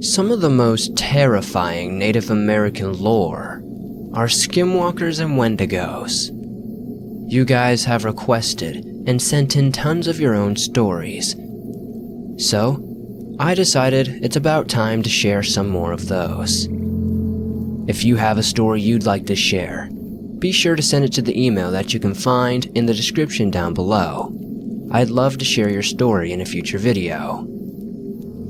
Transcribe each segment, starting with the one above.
Some of the most terrifying Native American lore are skinwalkers and wendigos. You guys have requested and sent in tons of your own stories, so I decided it's about time to share some more of those. If you have a story you'd like to share, be sure to send it to the email that you can find in the description down below. I'd love to share your story in a future video.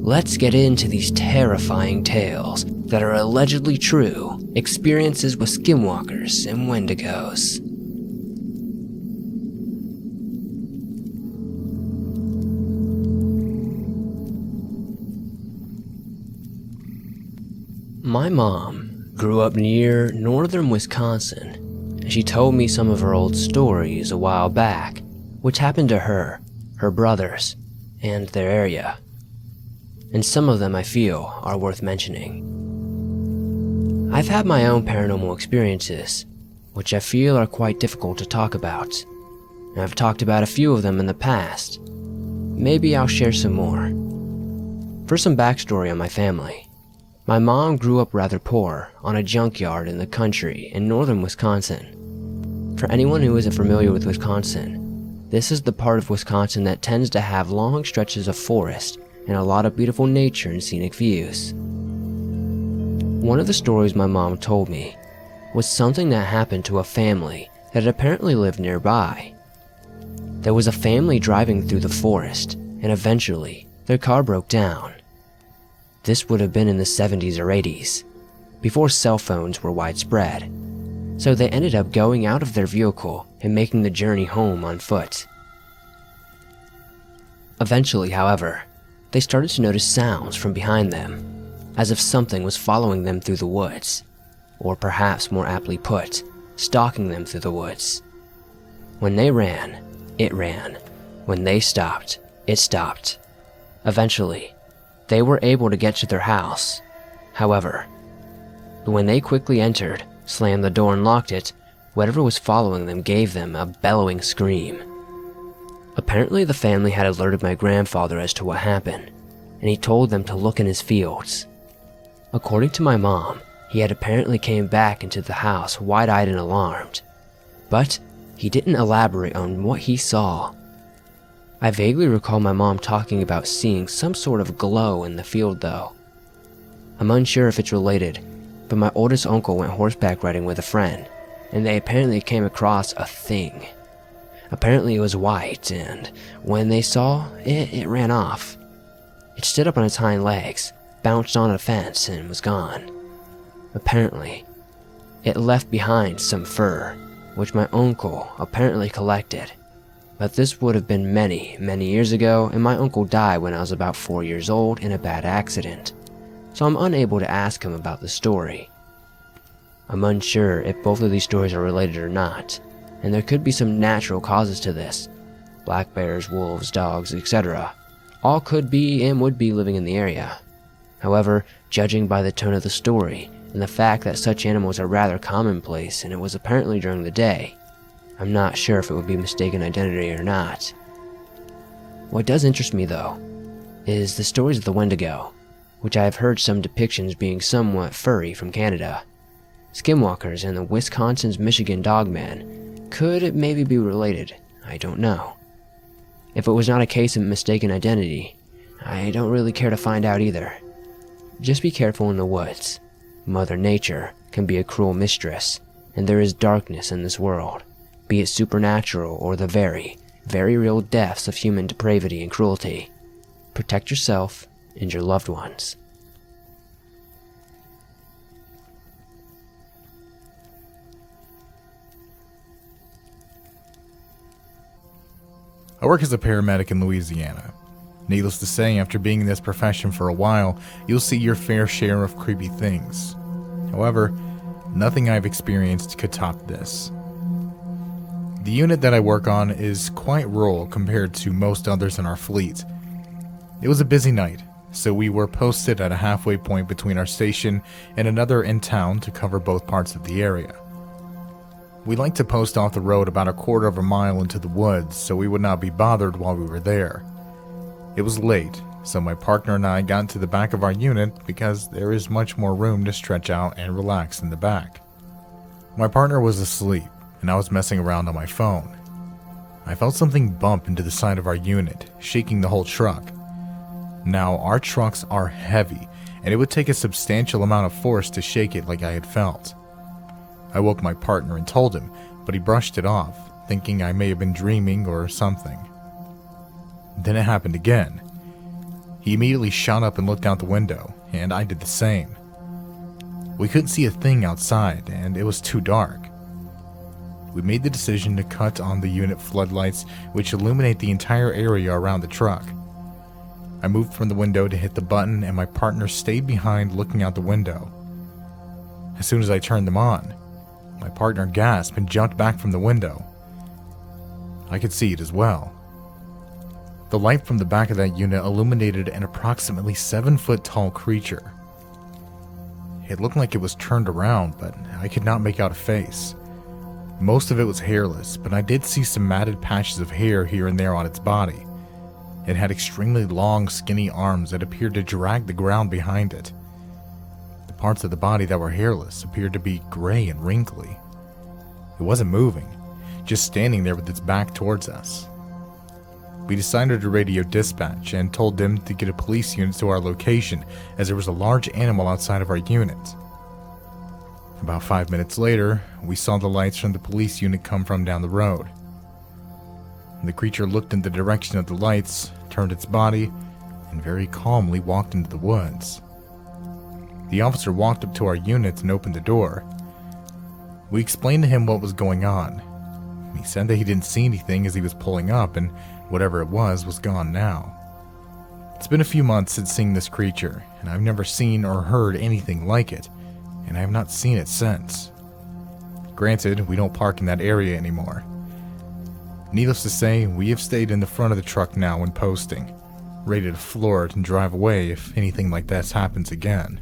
Let's get into these terrifying tales that are allegedly true experiences with skinwalkers and wendigos. My mom grew up near northern Wisconsin, and she told me some of her old stories a while back, which happened to her, her brothers, and their area. And some of them I feel are worth mentioning. I've had my own paranormal experiences, which I feel are quite difficult to talk about. And I've talked about a few of them in the past. Maybe I'll share some more. For some backstory on my family, my mom grew up rather poor on a junkyard in the country in northern Wisconsin. For anyone who isn't familiar with Wisconsin, this is the part of Wisconsin that tends to have long stretches of forest and a lot of beautiful nature and scenic views. One of the stories my mom told me was something that happened to a family that apparently lived nearby. There was a family driving through the forest, and eventually their car broke down. This would have been in the 70s or 80s, before cell phones were widespread, so they ended up going out of their vehicle and making the journey home on foot. Eventually, however, they started to notice sounds from behind them, as if something was following them through the woods, or perhaps more aptly put, stalking them through the woods. When they ran, it ran. When they stopped, it stopped. Eventually, they were able to get to their house. However, when they quickly entered, slammed the door and locked it, whatever was following them gave them a bellowing scream. Apparently the family had alerted my grandfather as to what happened, and he told them to look in his fields. According to my mom, he had apparently came back into the house wide-eyed and alarmed, but he didn't elaborate on what he saw. I vaguely recall my mom talking about seeing some sort of glow in the field though. I'm unsure if it's related, but my oldest uncle went horseback riding with a friend, and they apparently came across a thing. Apparently it was white, and when they saw it, it ran off. It stood up on its hind legs, bounced on a fence, and was gone. Apparently, it left behind some fur, which my uncle apparently collected. But this would have been many, many years ago, and my uncle died when I was about 4 years old in a bad accident, so I'm unable to ask him about the story. I'm unsure if both of these stories are related or not, and there could be some natural causes to this. Black bears, wolves, dogs, etc. all could be and would be living in the area. However, judging by the tone of the story, and the fact that such animals are rather commonplace and it was apparently during the day, I'm not sure if it would be mistaken identity or not. What does interest me though, is the stories of the Wendigo, which I have heard some depictions being somewhat furry from Canada. Skinwalkers and the Wisconsin's Michigan Dogman could maybe be related, I don't know. If it was not a case of mistaken identity, I don't really care to find out either. Just be careful in the woods. Mother Nature can be a cruel mistress, and there is darkness in this world, be it supernatural or the very, very real depths of human depravity and cruelty. Protect yourself and your loved ones. I work as a paramedic in Louisiana. Needless to say, after being in this profession for a while, you'll see your fair share of creepy things. However, nothing I've experienced could top this. The unit that I work on is quite rural compared to most others in our fleet. It was a busy night, so we were posted at a halfway point between our station and another in town to cover both parts of the area. We liked to post off the road about a quarter of a mile into the woods so we would not be bothered while we were there. It was late, so my partner and I got into the back of our unit because there is much more room to stretch out and relax in the back. My partner was asleep, and I was messing around on my phone. I felt something bump into the side of our unit, shaking the whole truck. Now, our trucks are heavy, and it would take a substantial amount of force to shake it like I had felt. I woke my partner and told him, but he brushed it off, thinking I may have been dreaming or something. Then it happened again. He immediately shot up and looked out the window, and I did the same. We couldn't see a thing outside, and it was too dark. We made the decision to cut on the unit floodlights, which illuminate the entire area around the truck. I moved from the window to hit the button, and my partner stayed behind looking out the window. As soon as I turned them on, my partner gasped and jumped back from the window. I could see it as well. The light from the back of that unit illuminated an approximately 7-foot tall creature. It looked like it was turned around, but I could not make out a face. Most of it was hairless, but I did see some matted patches of hair here and there on its body. It had extremely long, skinny arms that appeared to drag the ground behind it. The parts of the body that were hairless appeared to be gray and wrinkly. It wasn't moving, just standing there with its back towards us. We decided to radio dispatch and told them to get a police unit to our location as there was a large animal outside of our unit. About 5 minutes later, we saw the lights from the police unit come from down the road. The creature looked in the direction of the lights, turned its body, and very calmly walked into the woods. The officer walked up to our unit and opened the door. We explained to him what was going on. He said that he didn't see anything as he was pulling up, and whatever it was gone now. It's been a few months since seeing this creature, and I've never seen or heard anything like it, and I have not seen it since. Granted, we don't park in that area anymore. Needless to say, we have stayed in the front of the truck now when posting, ready to floor it and drive away if anything like this happens again.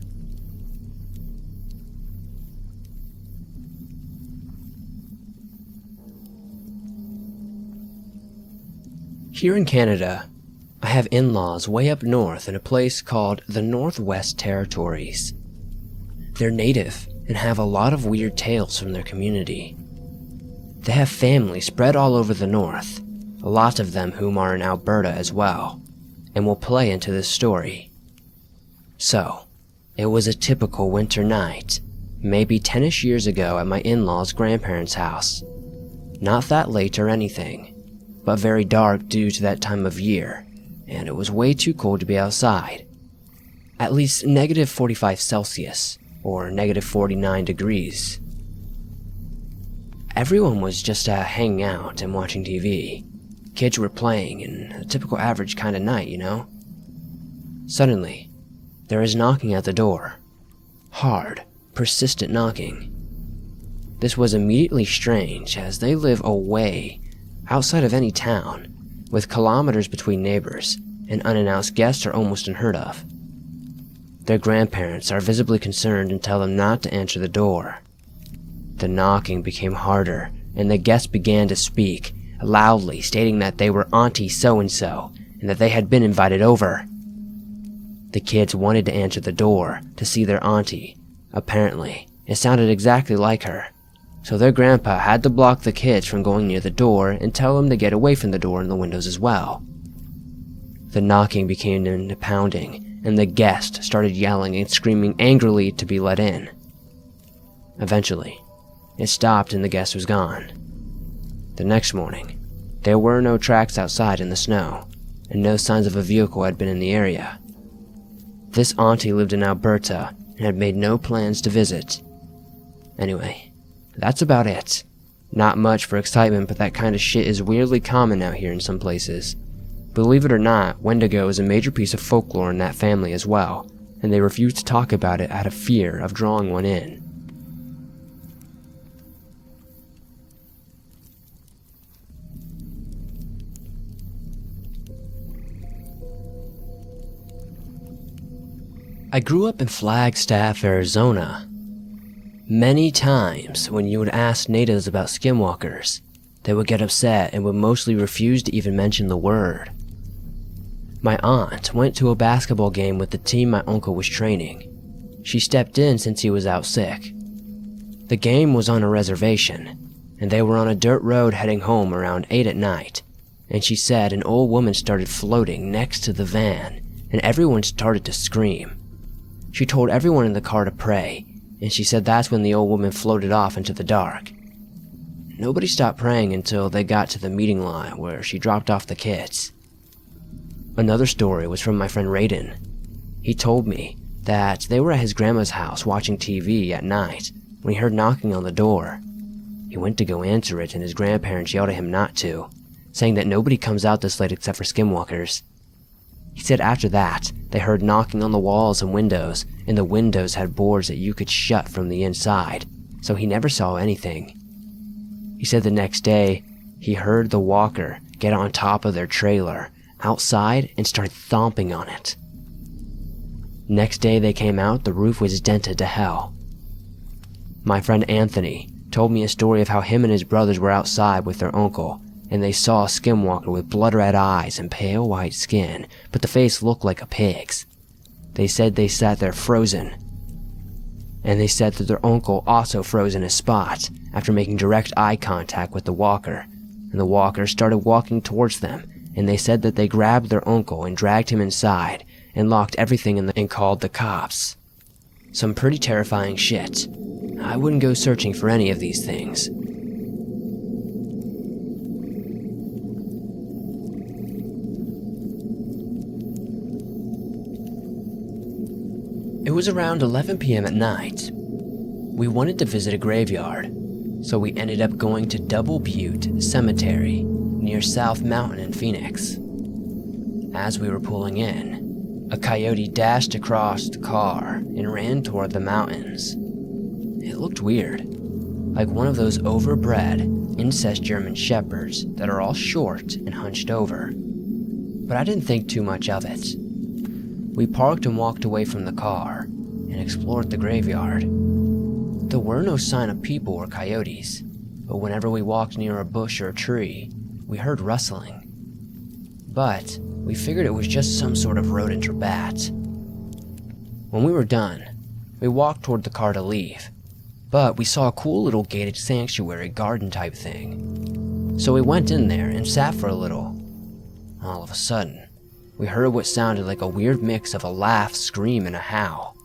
Here in Canada, I have in-laws way up north in a place called the Northwest Territories. They're native and have a lot of weird tales from their community. They have family spread all over the north, a lot of them whom are in Alberta as well, and will play into this story. So, it was a typical winter night, maybe 10-ish years ago at my in-laws' grandparents' house. Not that late or anything, but very dark due to that time of year, and it was way too cold to be outside. At least negative 45 Celsius, or negative 49 degrees. Everyone was just hanging out and watching TV. Kids were playing, and a typical average kind of night, you know? Suddenly, there is knocking at the door. Hard, persistent knocking. This was immediately strange, as they live away, outside of any town, with kilometers between neighbors, and unannounced guests are almost unheard of. Their grandparents are visibly concerned and tell them not to answer the door. The knocking became harder, and the guests began to speak, loudly stating that they were Auntie so-and-so, and that they had been invited over. The kids wanted to answer the door to see their auntie. Apparently, it sounded exactly like her, so their grandpa had to block the kids from going near the door and tell them to get away from the door and the windows as well. The knocking became into pounding, and the guest started yelling and screaming angrily to be let in. Eventually, it stopped and the guest was gone. The next morning, there were no tracks outside in the snow, and no signs of a vehicle had been in the area. This auntie lived in Alberta and had made no plans to visit. Anyway, that's about it. Not much for excitement, but that kind of shit is weirdly common out here in some places. Believe it or not, Wendigo is a major piece of folklore in that family as well, and they refuse to talk about it out of fear of drawing one in. I grew up in Flagstaff, Arizona. Many times when you would ask natives about skinwalkers, they would get upset and would mostly refuse to even mention the word. My aunt went to a basketball game with the team my uncle was training. She stepped in since he was out sick. The game was on a reservation, and they were on a dirt road heading home around 8 at night, and she said an old woman started floating next to the van, and everyone started to scream. She told everyone in the car to pray, and she said that's when the old woman floated off into the dark. Nobody stopped praying until they got to the meeting line where she dropped off the kids. Another story was from my friend Raiden. He told me that they were at his grandma's house watching TV at night when he heard knocking on the door. He went to go answer it and his grandparents yelled at him not to, saying that nobody comes out this late except for skinwalkers. He said after that, they heard knocking on the walls and windows, and the windows had boards that you could shut from the inside, so he never saw anything. He said the next day, he heard the walker get on top of their trailer outside and start thumping on it. Next day they came out, the roof was dented to hell. My friend Anthony told me a story of how him and his brothers were outside with their uncle, and they saw a skinwalker with blood-red eyes and pale white skin, but the face looked like a pig's. They said they sat there frozen. And they said that their uncle also froze in a spot after making direct eye contact with the walker, and the walker started walking towards them, and they said that they grabbed their uncle and dragged him inside and locked everything and called the cops. Some pretty terrifying shit. I wouldn't go searching for any of these things. It was around 11 p.m. at night. We wanted to visit a graveyard, so we ended up going to Double Butte Cemetery near South Mountain in Phoenix. As we were pulling in, a coyote dashed across the car and ran toward the mountains. It looked weird, like one of those overbred, incest German shepherds that are all short and hunched over. But I didn't think too much of it. We parked and walked away from the car and explored the graveyard. There were no sign of people or coyotes, but whenever we walked near a bush or a tree, we heard rustling. But we figured it was just some sort of rodent or bat. When we were done, we walked toward the car to leave, but we saw a cool little gated sanctuary garden type thing. So we went in there and sat for a little. All of a sudden, we heard what sounded like a weird mix of a laugh, scream, and a howl.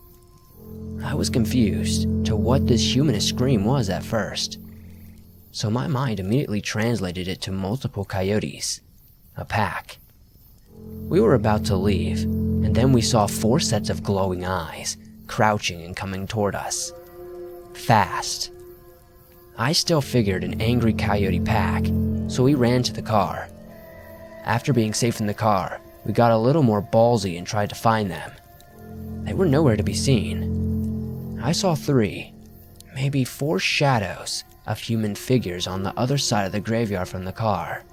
I was confused to what this humanist scream was at first, so my mind immediately translated it to multiple coyotes, a pack. We were about to leave, and then we saw 4 sets of glowing eyes, crouching and coming toward us. Fast. I still figured an angry coyote pack, so we ran to the car. After being safe in the car, we got a little more ballsy and tried to find them. They were nowhere to be seen. I saw 3, maybe 4 shadows of human figures on the other side of the graveyard from the car.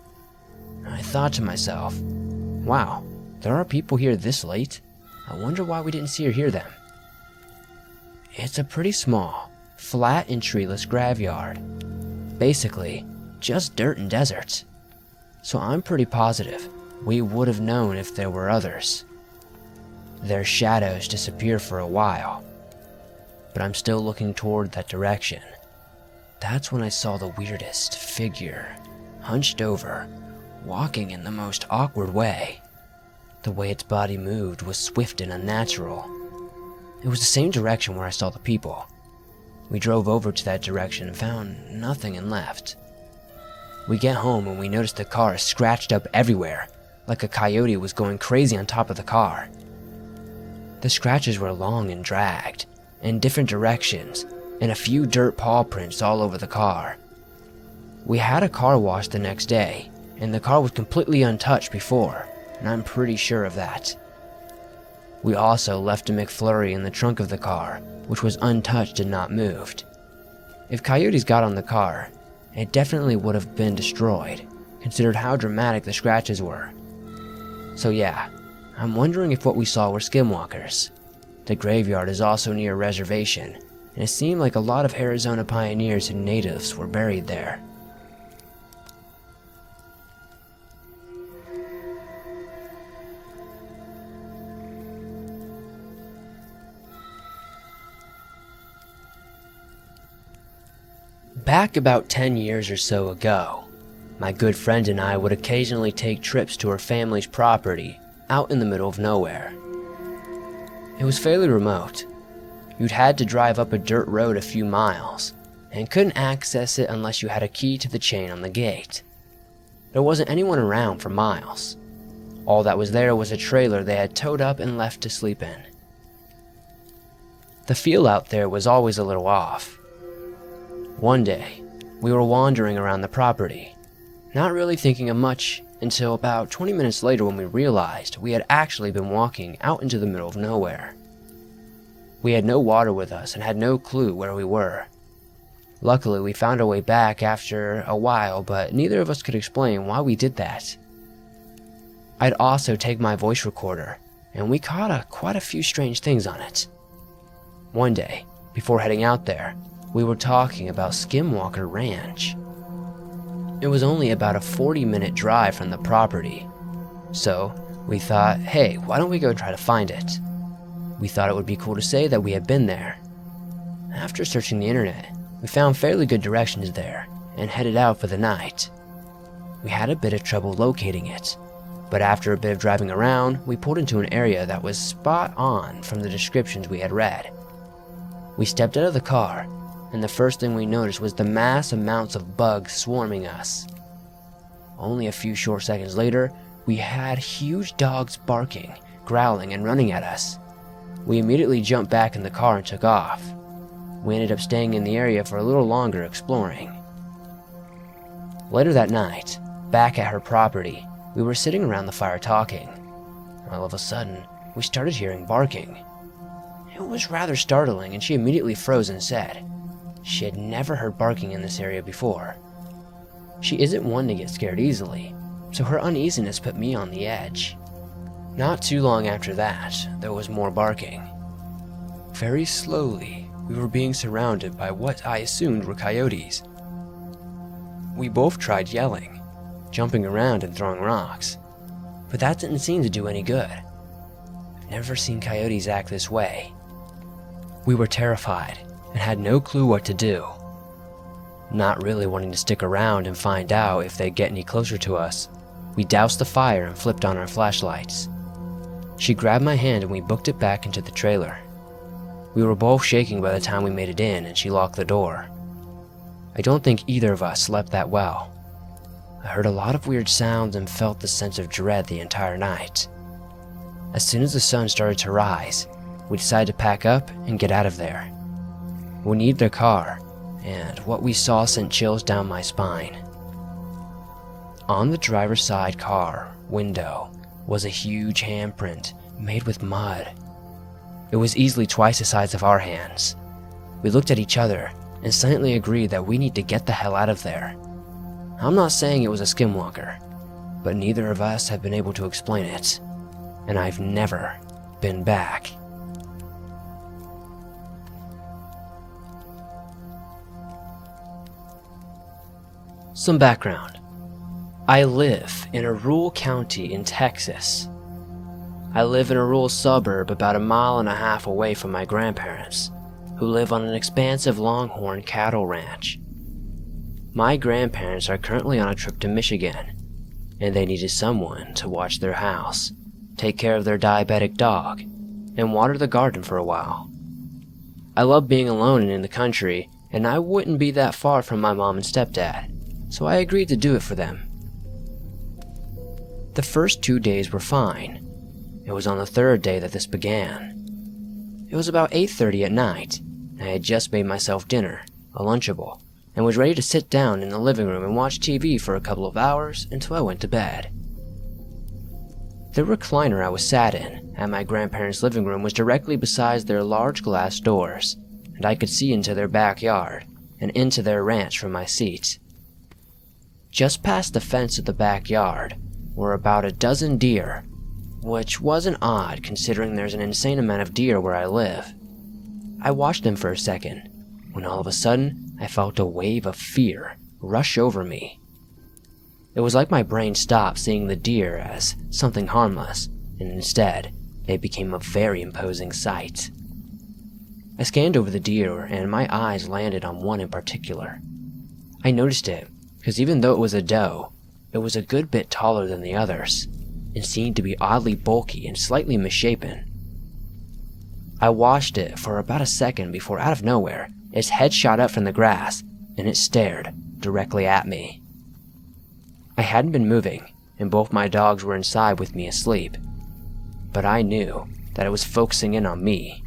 I thought to myself, wow, there are people here this late. I wonder why we didn't see or hear them. It's a pretty small, flat and treeless graveyard. Basically, just dirt and desert. So I'm pretty positive we would have known if there were others. Their shadows disappear for a while, but I'm still looking toward that direction. That's when I saw the weirdest figure, hunched over, walking in the most awkward way. The way its body moved was swift and unnatural. It was the same direction where I saw the people. We drove over to that direction and found nothing and left. We get home and we notice the car is scratched up everywhere, like a coyote was going crazy on top of the car. The scratches were long and dragged, in different directions, and a few dirt paw prints all over the car. We had a car wash the next day, and the car was completely untouched before, and I'm pretty sure of that. We also left a McFlurry in the trunk of the car, which was untouched and not moved. If coyotes got on the car, it definitely would have been destroyed, considered how dramatic the scratches were. So yeah, I'm wondering if what we saw were skinwalkers. The graveyard is also near a reservation, and it seemed like a lot of Arizona pioneers and natives were buried there. Back about 10 years or so ago, my good friend and I would occasionally take trips to her family's property out in the middle of nowhere. It was fairly remote. You'd had to drive up a dirt road a few miles and couldn't access it unless you had a key to the chain on the gate. There wasn't anyone around for miles. All that was there was a trailer they had towed up and left to sleep in. The feel out there was always a little off. One day, we were wandering around the property, not really thinking of much until about 20 minutes later when we realized we had actually been walking out into the middle of nowhere. We had no water with us and had no clue where we were. Luckily, we found our way back after a while, but neither of us could explain why we did that. I'd also take my voice recorder, and we caught quite a few strange things on it. One day, before heading out there, we were talking about Skinwalker Ranch. It was only about a 40-minute drive from the property, so we thought, hey, why don't we go try to find it? We thought it would be cool to say that we had been there. After searching the internet, we found fairly good directions there and headed out for the night. We had a bit of trouble locating it, but after a bit of driving around, we pulled into an area that was spot on from the descriptions we had read. We stepped out of the car, and the first thing we noticed was the mass amounts of bugs swarming us. Only a few short seconds later, we had huge dogs barking, growling, and running at us. We immediately jumped back in the car and took off. We ended up staying in the area for a little longer exploring. Later that night, back at her property, we were sitting around the fire talking. All of a sudden, we started hearing barking. It was rather startling, and she immediately froze and said she had never heard barking in this area before. She isn't one to get scared easily, so her uneasiness put me on the edge. Not too long after that, there was more barking. Very slowly, we were being surrounded by what I assumed were coyotes. We both tried yelling, jumping around and throwing rocks, but that didn't seem to do any good. I've never seen coyotes act this way. We were terrified and had no clue what to do. Not really wanting to stick around and find out if they'd get any closer to us, we doused the fire and flipped on our flashlights. She grabbed my hand and we booked it back into the trailer. We were both shaking by the time we made it in, and she locked the door. I don't think either of us slept that well. I heard a lot of weird sounds and felt the sense of dread the entire night. As soon as the sun started to rise, we decided to pack up and get out of there. We needed a car, and what we saw sent chills down my spine. On the driver's side car window was a huge handprint made with mud. It was easily twice the size of our hands. We looked at each other and silently agreed that we need to get the hell out of there. I'm not saying it was a skinwalker, but neither of us have been able to explain it, and I've never been back. Some background. I live in a rural county in Texas. I live in a rural suburb about 1.5 miles away from my grandparents, who live on an expansive longhorn cattle ranch. My grandparents are currently on a trip to Michigan, and they needed someone to watch their house, take care of their diabetic dog, and water the garden for a while. I love being alone and in the country, and I wouldn't be that far from my mom and stepdad, so I agreed to do it for them. The first 2 days were fine. It was on the third day that this began. It was about 8:30 at night. I had just made myself dinner, a Lunchable, and was ready to sit down in the living room and watch TV for a couple of hours until I went to bed. The recliner I was sat in at my grandparents' living room was directly beside their large glass doors, and I could see into their backyard and into their ranch from my seat. Just past the fence of the backyard were about a dozen deer, which wasn't odd considering there's an insane amount of deer where I live. I watched them for a second, when all of a sudden I felt a wave of fear rush over me. It was like my brain stopped seeing the deer as something harmless, and instead they became a very imposing sight. I scanned over the deer and my eyes landed on one in particular, I noticed it because even though it was a doe, it was a good bit taller than the others and seemed to be oddly bulky and slightly misshapen. I watched it for about a second before, out of nowhere, its head shot up from the grass and it stared directly at me. I hadn't been moving, and both my dogs were inside with me asleep, but I knew that it was focusing in on me.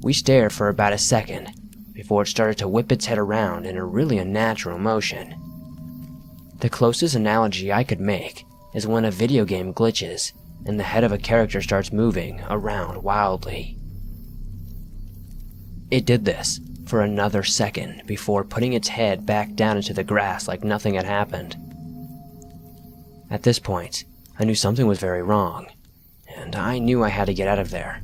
We stared for about a second before it started to whip its head around in a really unnatural motion. The closest analogy I could make is when a video game glitches and the head of a character starts moving around wildly. It did this for another second before putting its head back down into the grass like nothing had happened. At this point, I knew something was very wrong, and I knew I had to get out of there.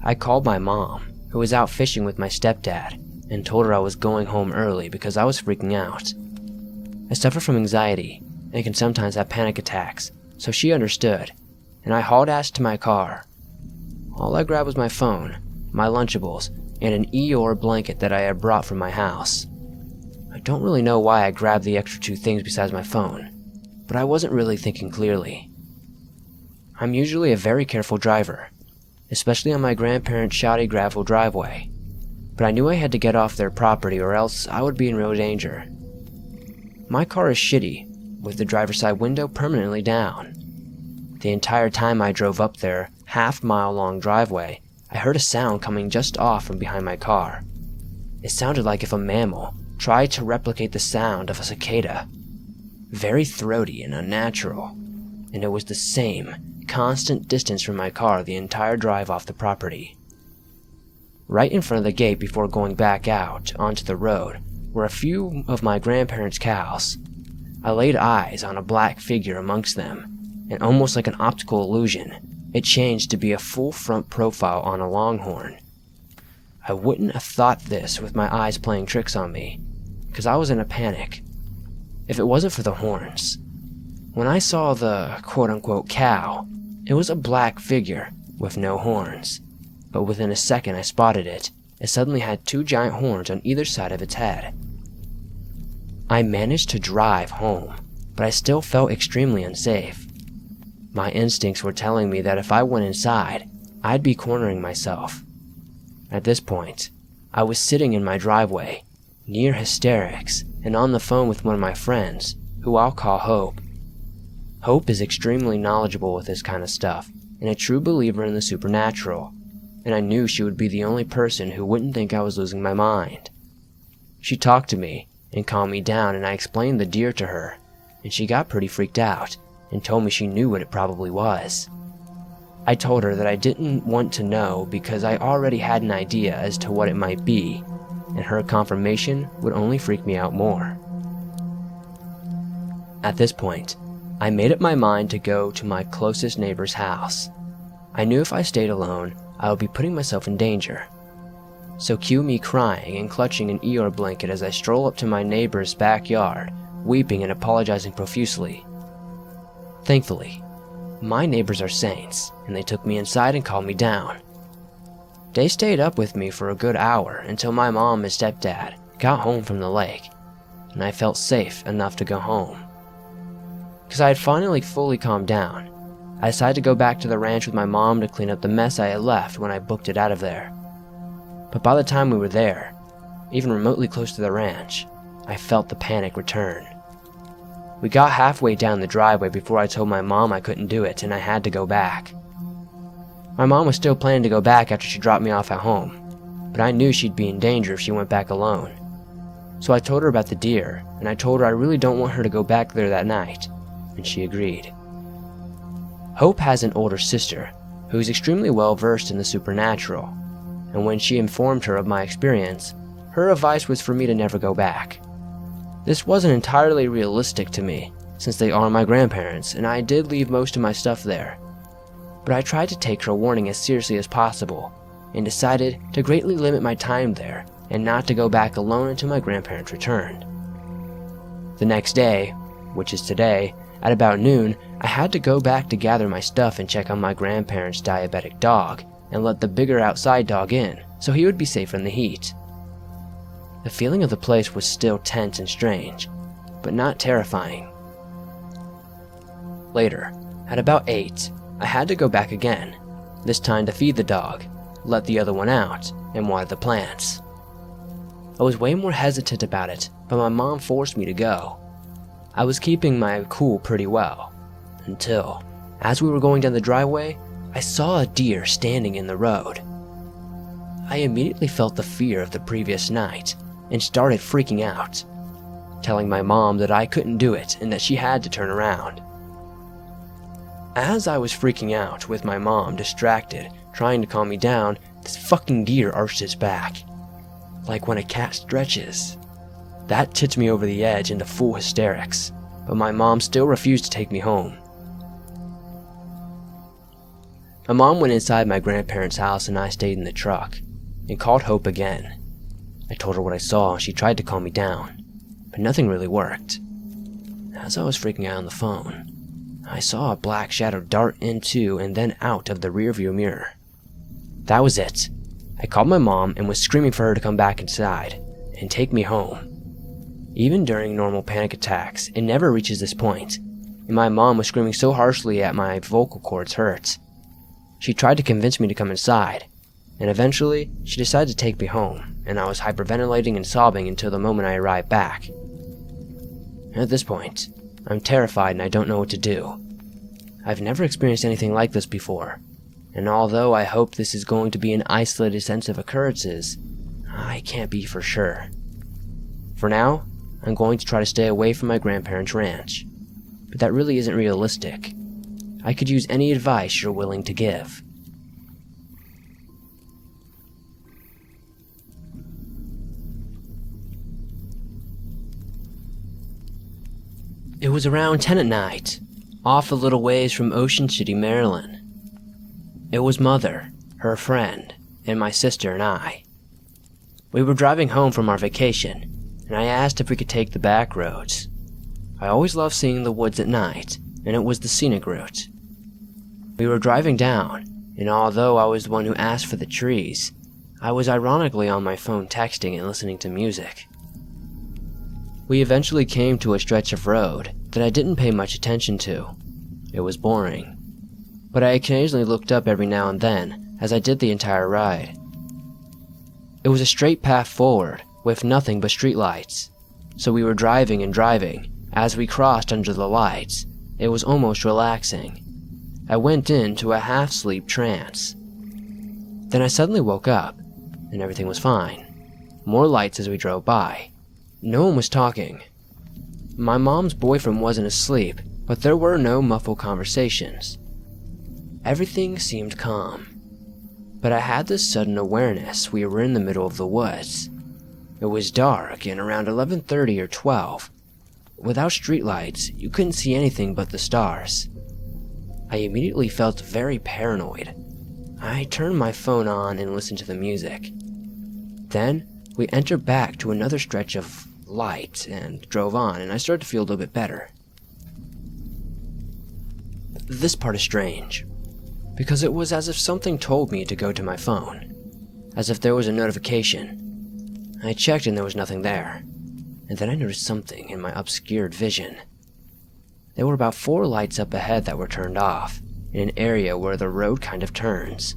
I called my mom, who was out fishing with my stepdad, and told her I was going home early because I was freaking out. I suffer from anxiety and can sometimes have panic attacks, so she understood, and I hauled ass to my car. All I grabbed was my phone, my Lunchables, and an Eeyore blanket that I had brought from my house. I don't really know why I grabbed the extra 2 things besides my phone, but I wasn't really thinking clearly. I'm usually a very careful driver, especially on my grandparents' shoddy gravel driveway, but I knew I had to get off their property or else I would be in real danger. My car is shitty, with the driver's side window permanently down. The entire time I drove up their half-mile-long driveway, I heard a sound coming just off from behind my car. It sounded like if a mammal tried to replicate the sound of a cicada. Very throaty and unnatural, and it was the same constant distance from my car the entire drive off the property. Right in front of the gate before going back out onto the road were a few of my grandparents' cows. I laid eyes on a black figure amongst them, and almost like an optical illusion, it changed to be a full front profile on a longhorn. I wouldn't have thought this with my eyes playing tricks on me, because I was in a panic. If it wasn't for the horns. When I saw the quote-unquote cow, it was a black figure with no horns, but within a second I spotted it. It suddenly had 2 giant horns on either side of its head. I managed to drive home, but I still felt extremely unsafe. My instincts were telling me that if I went inside, I'd be cornering myself. At this point, I was sitting in my driveway, near hysterics, and on the phone with one of my friends, who I'll call Hope. Hope is extremely knowledgeable with this kind of stuff, and a true believer in the supernatural, and I knew she would be the only person who wouldn't think I was losing my mind. She talked to me and calmed me down, and I explained the deer to her, and she got pretty freaked out and told me she knew what it probably was. I told her that I didn't want to know because I already had an idea as to what it might be, and her confirmation would only freak me out more. At this point, I made up my mind to go to my closest neighbor's house. I knew if I stayed alone, I would be putting myself in danger. So cue me crying and clutching an Eeyore blanket as I stroll up to my neighbor's backyard, weeping and apologizing profusely. Thankfully, my neighbors are saints, and they took me inside and calmed me down. They stayed up with me for a good hour until my mom and stepdad got home from the lake, and I felt safe enough to go home. Because I had finally fully calmed down, I decided to go back to the ranch with my mom to clean up the mess I had left when I booked it out of there. But by the time we were there, even remotely close to the ranch, I felt the panic return. We got halfway down the driveway before I told my mom I couldn't do it and I had to go back. My mom was still planning to go back after she dropped me off at home, but I knew she'd be in danger if she went back alone. So I told her about the deer, and I told her I really don't want her to go back there that night, and she agreed. Hope has an older sister who is extremely well versed in the supernatural, and when she informed her of my experience, her advice was for me to never go back. This wasn't entirely realistic to me, since they are my grandparents, and I did leave most of my stuff there. But I tried to take her warning as seriously as possible, and decided to greatly limit my time there and not to go back alone until my grandparents returned. The next day, which is today, at about noon, I had to go back to gather my stuff and check on my grandparents' diabetic dog, and let the bigger outside dog in, so he would be safe from the heat. The feeling of the place was still tense and strange, but not terrifying. Later, at about 8, I had to go back again, this time to feed the dog, let the other one out, and water the plants. I was way more hesitant about it, but my mom forced me to go. I was keeping my cool pretty well, until, as we were going down the driveway, I saw a deer standing in the road. I immediately felt the fear of the previous night, and started freaking out, telling my mom that I couldn't do it and that she had to turn around. As I was freaking out with my mom distracted, trying to calm me down, this fucking deer arched its back, like when a cat stretches. That tipped me over the edge into full hysterics, but my mom still refused to take me home. My mom went inside my grandparents' house and I stayed in the truck, and called Hope again. I told her what I saw and she tried to calm me down, but nothing really worked. As I was freaking out on the phone, I saw a black shadow dart into and then out of the rearview mirror. That was it. I called my mom and was screaming for her to come back inside and take me home. Even during normal panic attacks, it never reaches this point, and my mom was screaming so harshly that my vocal cords hurt. She tried to convince me to come inside, and eventually she decided to take me home, and I was hyperventilating and sobbing until the moment I arrived back. At this point, I'm terrified and I don't know what to do. I've never experienced anything like this before, and although I hope this is going to be an isolated sense of occurrences, I can't be for sure. For now, I'm going to try to stay away from my grandparents' ranch, but that really isn't realistic. I could use any advice you're willing to give. It was around 10 at night, off a little ways from Ocean City, Maryland. It was Mother, her friend, and my sister and I. We were driving home from our vacation, and I asked if we could take the back roads. I always loved seeing the woods at night, and it was the scenic route. We were driving down, and although I was the one who asked for the trees, I was ironically on my phone texting and listening to music. We eventually came to a stretch of road that I didn't pay much attention to. It was boring, but I occasionally looked up every now and then as I did the entire ride. It was a straight path forward with nothing but streetlights, so we were driving and driving. As we crossed under the lights, it was almost relaxing. I went into a half-sleep trance. Then I suddenly woke up, and everything was fine. More lights as we drove by. No one was talking. My mom's boyfriend wasn't asleep, but there were no muffled conversations. Everything seemed calm. But I had this sudden awareness we were in the middle of the woods. It was dark and around 11:30 or 12. Without streetlights, you couldn't see anything but the stars. I immediately felt very paranoid. I turned my phone on and listened to the music. Then, we entered back to another stretch of light and drove on, and I started to feel a little bit better. This part is strange, because it was as if something told me to go to my phone, as if there was a notification. I checked and there was nothing there, and then I noticed something in my obscured vision. There were about 4 lights up ahead that were turned off, in an area where the road kind of turns.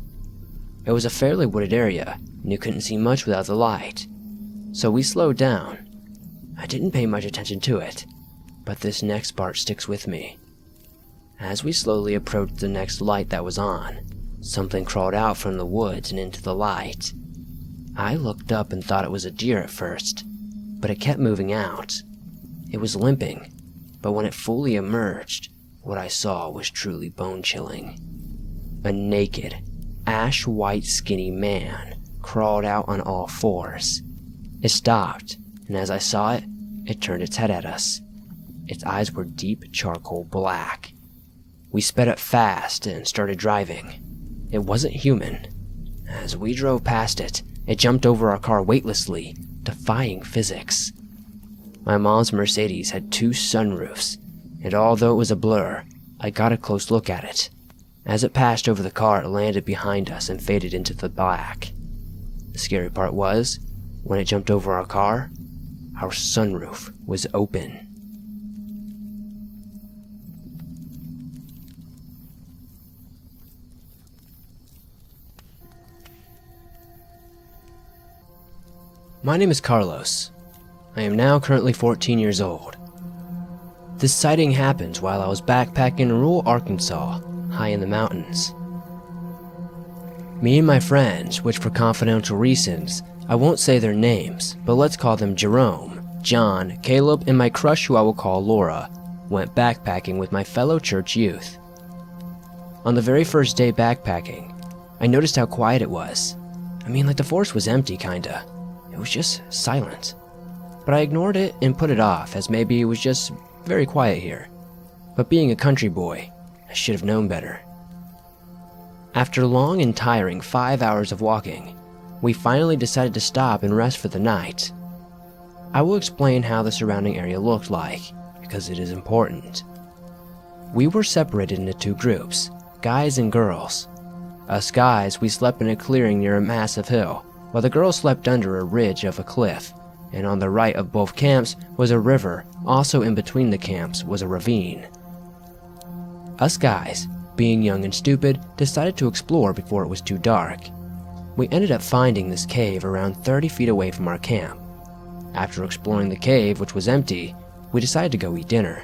It was a fairly wooded area, and you couldn't see much without the light, so we slowed down. I didn't pay much attention to it, but this next part sticks with me. As we slowly approached the next light that was on, something crawled out from the woods and into the light. I looked up and thought it was a deer at first, but it kept moving out. It was limping, but when it fully emerged, what I saw was truly bone-chilling. A naked, ash-white skinny man crawled out on all 4s. It stopped, and as I saw it, it turned its head at us. Its eyes were deep charcoal black. We sped up fast and started driving. It wasn't human. As we drove past it, it jumped over our car weightlessly, defying physics. My mom's Mercedes had 2 sunroofs, and although it was a blur, I got a close look at it. As it passed over the car, it landed behind us and faded into the black. The scary part was, When it jumped over our car, our sunroof was open. My name is Carlos. I am now currently 14 years old. This sighting happened while I was backpacking in rural Arkansas, high in the mountains. Me and my friends, which for confidential reasons, I won't say their names, but let's call them Jerome, John, Caleb, and my crush who I will call Laura, went backpacking with my fellow church youth. On the very first day backpacking, I noticed how quiet it was. I mean, like the forest was empty, kinda. It was just silent. But I ignored it and put it off as maybe it was just very quiet here. But being a country boy, I should have known better. After long and tiring 5 hours of walking, we finally decided to stop and rest for the night. I will explain how the surrounding area looked like, because it is important. We were separated into two groups, guys and girls. Us guys, we slept in a clearing near a massive hill, while the girls slept under a ridge of a cliff, and on the right of both camps was a river. Also in between the camps was a ravine. Us guys, being young and stupid, decided to explore before it was too dark. We ended up finding this cave around 30 feet away from our camp. After exploring the cave, which was empty, we decided to go eat dinner.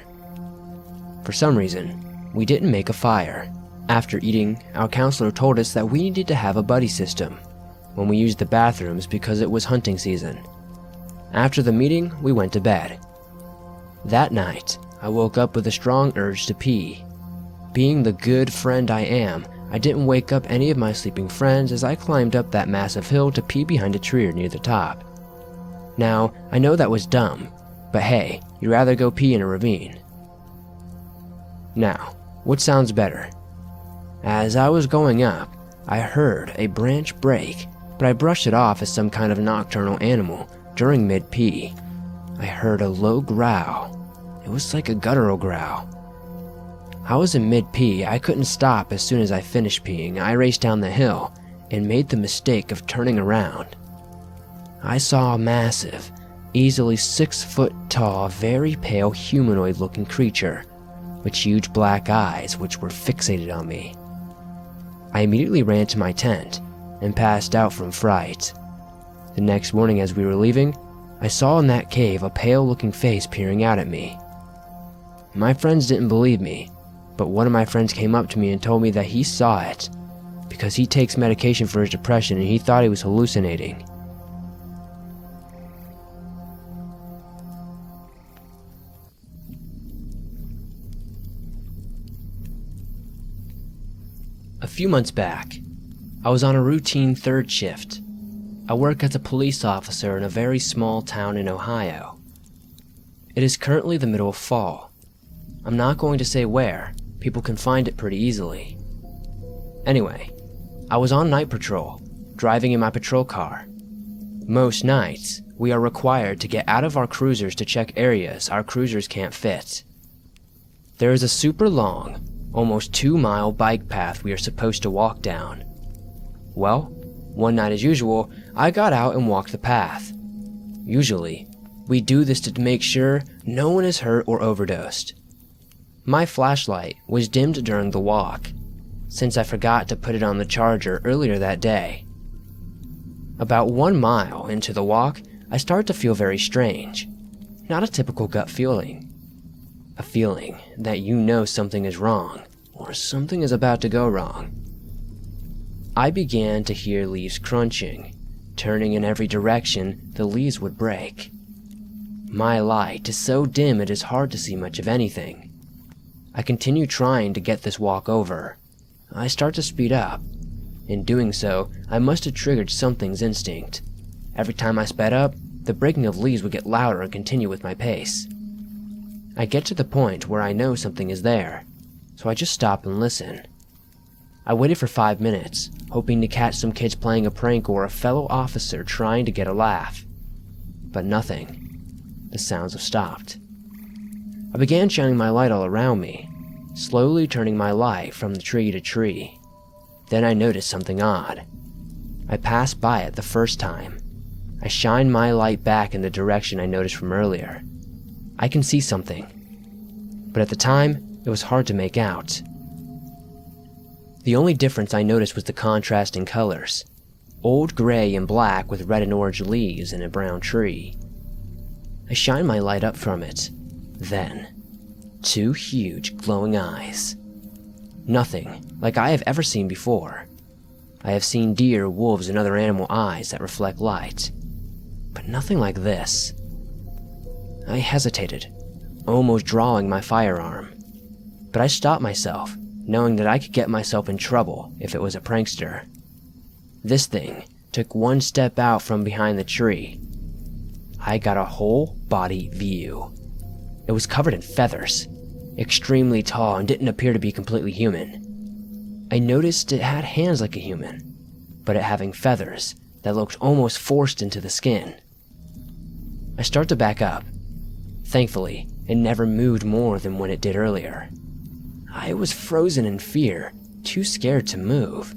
For some reason, we didn't make a fire. After eating, our counselor told us that we needed to have a buddy system when we used the bathrooms because it was hunting season. After the meeting, we went to bed. That night, I woke up with a strong urge to pee. Being the good friend I am, I didn't wake up any of my sleeping friends as I climbed up that massive hill to pee behind a tree near the top. Now, I know that was dumb, but hey, you'd rather go pee in a ravine. Now, what sounds better? As I was going up, I heard a branch break, but I brushed it off as some kind of nocturnal animal during mid-pee. I heard a low growl. It was like a guttural growl. I was in mid-pee. I couldn't stop. As soon as I finished peeing, I raced down the hill and made the mistake of turning around. I saw a massive, easily 6 foot tall, very pale humanoid looking creature with huge black eyes which were fixated on me. I immediately ran to my tent and passed out from fright. The next morning as we were leaving, I saw in that cave a pale looking face peering out at me. My friends didn't believe me, but one of my friends came up to me and told me that he saw it because he takes medication for his depression and he thought he was hallucinating. A few months back, I was on a routine third shift. I work as a police officer in a very small town in Ohio. It is currently the middle of fall. I'm not going to say where, people can find it pretty easily. Anyway, I was on night patrol, driving in my patrol car. Most nights, we are required to get out of our cruisers to check areas our cruisers can't fit. There is a super long, almost 2-mile bike path we are supposed to walk down. Well, one night as usual, I got out and walked the path. Usually, we do this to make sure no one is hurt or overdosed. My flashlight was dimmed during the walk, since I forgot to put it on the charger earlier that day. About 1 mile into the walk, I start to feel very strange. Not a typical gut feeling. A feeling that you know something is wrong, or something is about to go wrong. I began to hear leaves crunching. Turning in every direction, the leaves would break. My light is so dim it is hard to see much of anything. I continue trying to get this walk over. I start to speed up. In doing so, I must have triggered something's instinct. Every time I sped up, the breaking of leaves would get louder and continue with my pace. I get to the point where I know something is there, so I just stop and listen. I waited for 5 minutes, hoping to catch some kids playing a prank or a fellow officer trying to get a laugh. But nothing. The sounds have stopped. I began shining my light all around me, slowly turning my light from the tree to tree. Then I noticed something odd. I passed by it the first time. I shine my light back in the direction I noticed from earlier. I can see something, but at the time, it was hard to make out. The only difference I noticed was the contrasting colors. Old gray and black with red and orange leaves in a brown tree. I shine my light up from it. Then, 2 huge glowing eyes. Nothing like I have ever seen before. I have seen deer, wolves, and other animal eyes that reflect light, but nothing like this. I hesitated, almost drawing my firearm, but I stopped myself, knowing that I could get myself in trouble if it was a prankster. This thing took 1 step out from behind the tree. I got a whole body view. It was covered in feathers, extremely tall, and didn't appear to be completely human. I noticed it had hands like a human, but it having feathers that looked almost forced into the skin. I start to back up. Thankfully, it never moved more than when it did earlier. I was frozen in fear, too scared to move,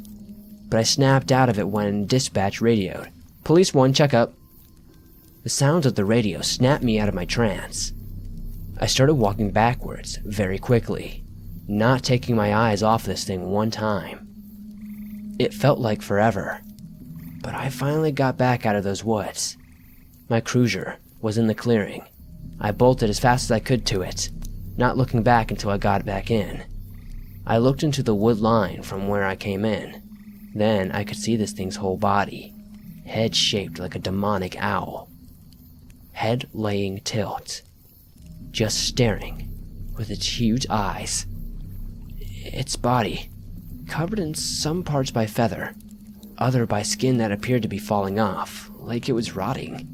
but I snapped out of it when dispatch radioed. "Police 1, check up." The sounds of the radio snapped me out of my trance. I started walking backwards very quickly, not taking my eyes off this thing one time. It felt like forever, but I finally got back out of those woods. My cruiser was in the clearing. I bolted as fast as I could to it, not looking back until I got back in. I looked into the wood line from where I came in. Then I could see this thing's whole body, head shaped like a demonic owl. Head laying tilt, just staring with its huge eyes. Its body, covered in some parts by feather, other by skin that appeared to be falling off, like it was rotting.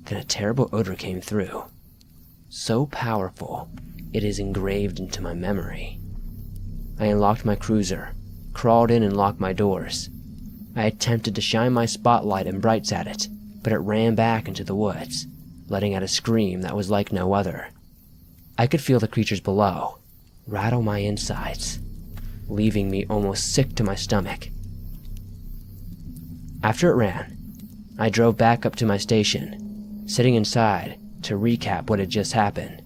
Then a terrible odor came through, so powerful it is engraved into my memory. I unlocked my cruiser, crawled in and locked my doors. I attempted to shine my spotlight and brights at it, but it ran back into the woods, letting out a scream that was like no other. I could feel the creatures below rattle my insides, leaving me almost sick to my stomach. After it ran, I drove back up to my station, sitting inside to recap what had just happened.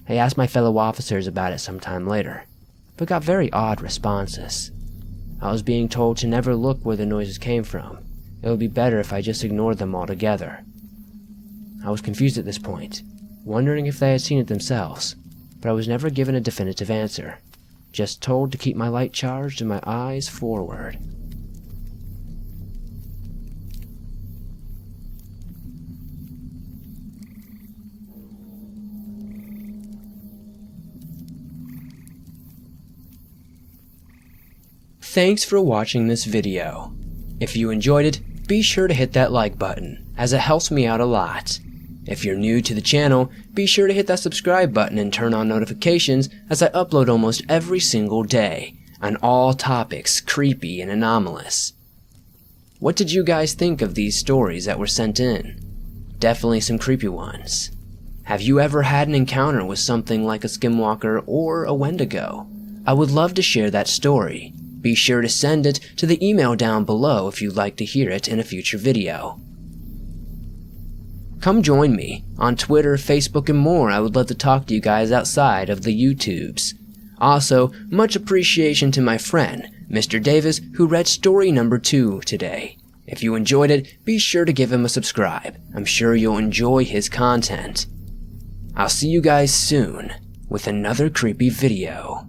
I asked my fellow officers about it sometime later, but got very odd responses. I was being told to never look where the noises came from. It would be better if I just ignored them altogether. I was confused at this point, wondering if they had seen it themselves, but I was never given a definitive answer, just told to keep my light charged and my eyes forward. Thanks for watching this video. If you enjoyed it, be sure to hit that like button, as it helps me out a lot. If you're new to the channel, be sure to hit that subscribe button and turn on notifications, as I upload almost every single day on all topics creepy and anomalous. What did you guys think of these stories that were sent in? Definitely some creepy ones. Have you ever had an encounter with something like a Skinwalker or a Wendigo? I would love to share that story. Be sure to send it to the email down below if you'd like to hear it in a future video. Come join me on Twitter, Facebook, and more. I would love to talk to you guys outside of the YouTubes. Also, much appreciation to my friend, Mr. Davis, who read story number 2 today. If you enjoyed it, be sure to give him a subscribe. I'm sure you'll enjoy his content. I'll see you guys soon with another creepy video.